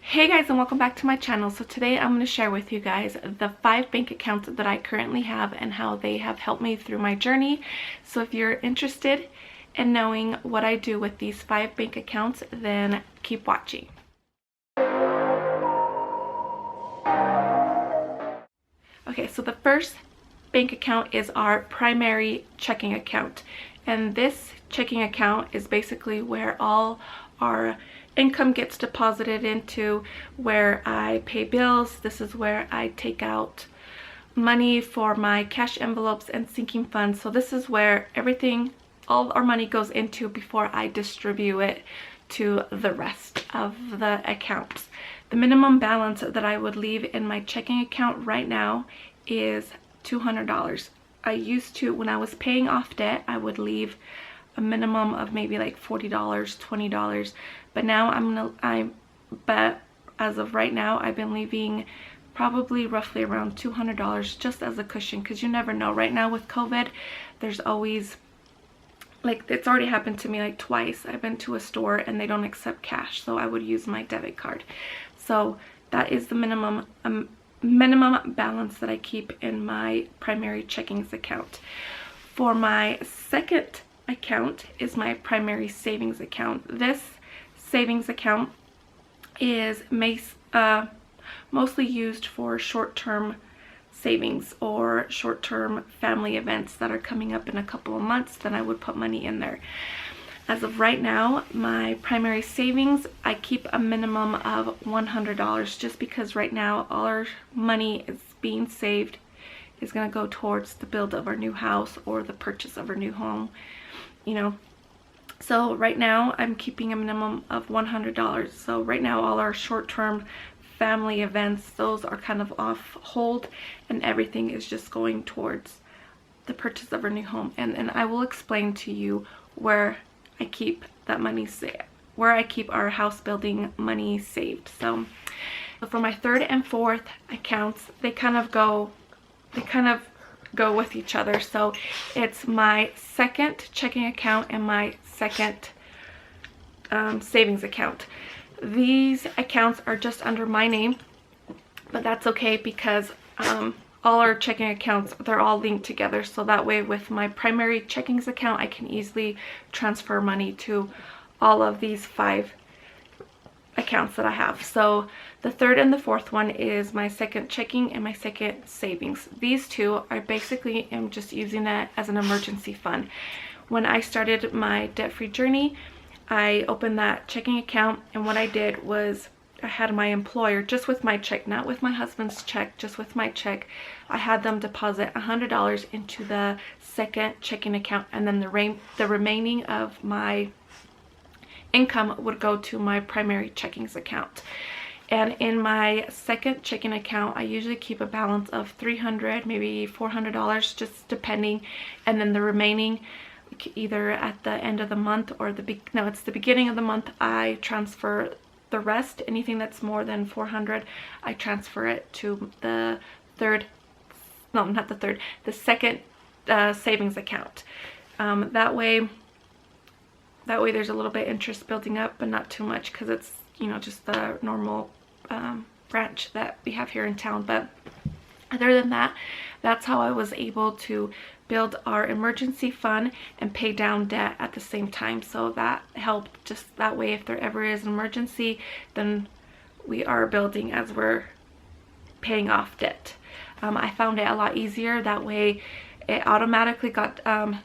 Hey guys, and welcome back to my channel. So today I'm going to share with you guys the 5 bank accounts that I currently have and how they have helped me through my journey. So if you're interested in knowing what I do with these 5 bank accounts, then keep watching. Okay, so the first bank account is our primary checking account, and this checking account is basically where all our income gets deposited into, where I pay bills. This is where I take out money for my cash envelopes and sinking funds. So this is where everything, all our money goes into before I distribute it to the rest of the accounts. The minimum balance that I would leave in my checking account right now is $200. I used to, when I was paying off debt, I would leave a minimum of maybe like $40, $20, but now but as of right now, I've been leaving probably roughly around $200 just as a cushion, because you never know. Right now with COVID, there's always, like, it's already happened to me like twice. I've been to a store and they don't accept cash, so I would use my debit card. So that is the minimum balance that I keep in my primary checkings account. For my second account is my primary savings account. This savings account is mostly used for short-term savings or short-term family events that are coming up in a couple of months. Then I would put money in there. As of right now, my primary savings, I keep a minimum of $100, just because right now all our money is being saved is going to go towards the build of our new house or the purchase of our new home, you know. So right now I'm keeping a minimum of $100. So right now all our short-term family events, those are kind of off hold, and everything is just going towards the purchase of our new home. And I will explain to you where I keep that money saved, where I keep our house building money saved. So for my third and fourth accounts, they kind of go with each other. So it's my second checking account and my second savings account. These accounts are just under my name, but that's okay, because all our checking accounts, they're all linked together. So that way with my primary checkings account, I can easily transfer money to all of these 5 accounts that I have. So the third and the fourth one is my second checking and my second savings. These two are basically, I'm just using it as an emergency fund. When I started my debt-free journey, I opened that checking account, and what I did was I had my employer, just with my check, not with my husband's check, just with my check, I had them deposit $100 into the second checking account, and then the remaining of my income would go to my primary checkings account. And in my second checking account, I usually keep a balance of $300, maybe $400, just depending, and then the remaining, either at the end of the month or it's the beginning of the month, I transfer the rest. Anything that's more than $400, I transfer it to the second savings account. That way there's a little bit interest building up, but not too much, because it's, you know, just the normal branch that we have here in town. But other than that, that's how I was able to build our emergency fund and pay down debt at the same time. So that helped, just that way if there ever is an emergency, then we are building as we're paying off debt. I found it a lot easier that way. It automatically got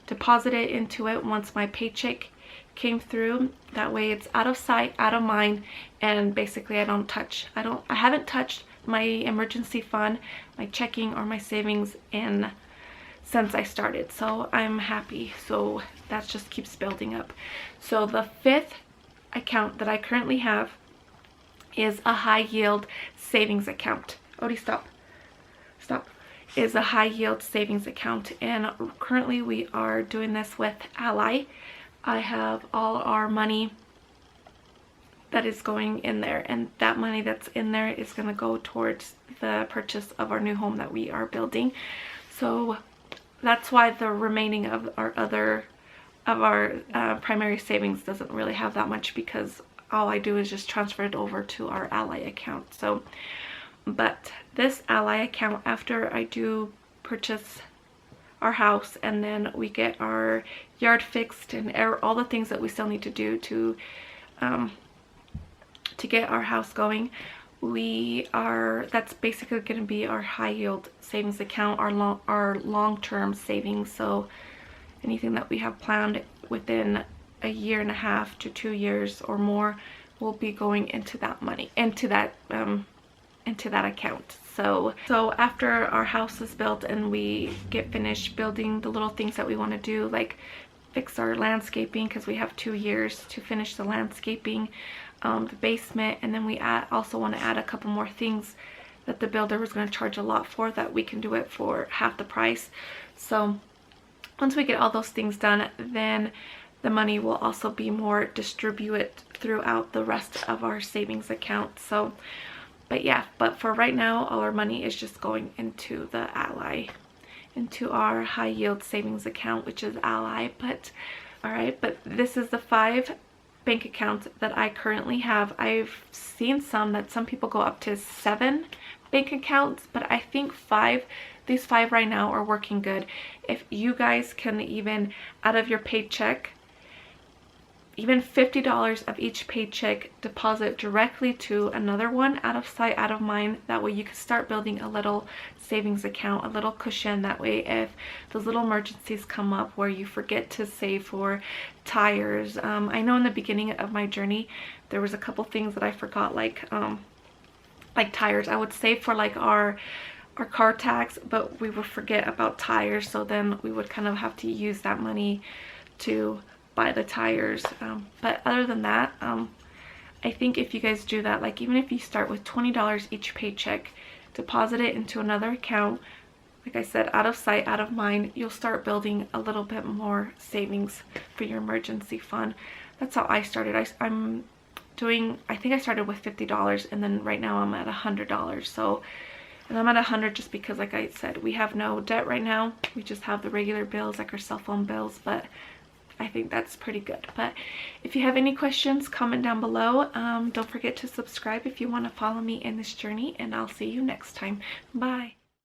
deposited into it once my paycheck came through. That way it's out of sight, out of mind, and basically I haven't touched my emergency fund, my checking, or my savings since I started. So I'm happy. So that just keeps building up. So the fifth account that I currently have is a high yield savings account. Odie, stop. Is a high yield savings account, and currently we are doing this with Ally. I have all our money that is going in there, and that money that's in there is going to go towards the purchase of our new home that we are building. So that's why the remaining of our primary savings doesn't really have that much, because all I do is just transfer it over to our Ally account. So, but this Ally account, after I do purchase our house and then we get our yard fixed and all the things that we still need to do to get our house going, that's basically going to be our high yield savings account, our long-term savings. So anything that we have planned within a year and a half to 2 years or more will be going into that money, into that account. So after our house is built and we get finished building the little things that we want to do, like fix our landscaping, because we have 2 years to finish the landscaping, the basement, and then we also want to add a couple more things that the builder was going to charge a lot for, that we can do it for half the price. So once we get all those things done, then the money will also be more distributed throughout the rest of our savings account. So, but yeah, but for right now, all our money is just going into the Ally, into our high yield savings account, which is Ally. But all right, but this is the 5 bank accounts that I currently have. I've seen that some people go up to 7 bank accounts, but I think these 5 right now are working good. If you guys can, even out of your paycheck, even $50 of each paycheck, deposit directly to another one, out of sight, out of mind. That way you can start building a little savings account, a little cushion. That way if those little emergencies come up where you forget to save for tires. I know in the beginning of my journey, there was a couple things that I forgot, like tires. I would save for like our car tax, but we would forget about tires. So then we would kind of have to use that money to buy the tires. But other than that, I think if you guys do that, like even if you start with $20 each paycheck, deposit it into another account, like I said, out of sight, out of mind, you'll start building a little bit more savings for your emergency fund. That's how I started. I think I started with $50, and then right now I'm at $100. So, and I'm at 100 just because, like I said, we have no debt right now. We just have the regular bills, like our cell phone bills, but I think that's pretty good. But if you have any questions, comment down below. Don't forget to subscribe if you want to follow me in this journey, and I'll see you next time. Bye.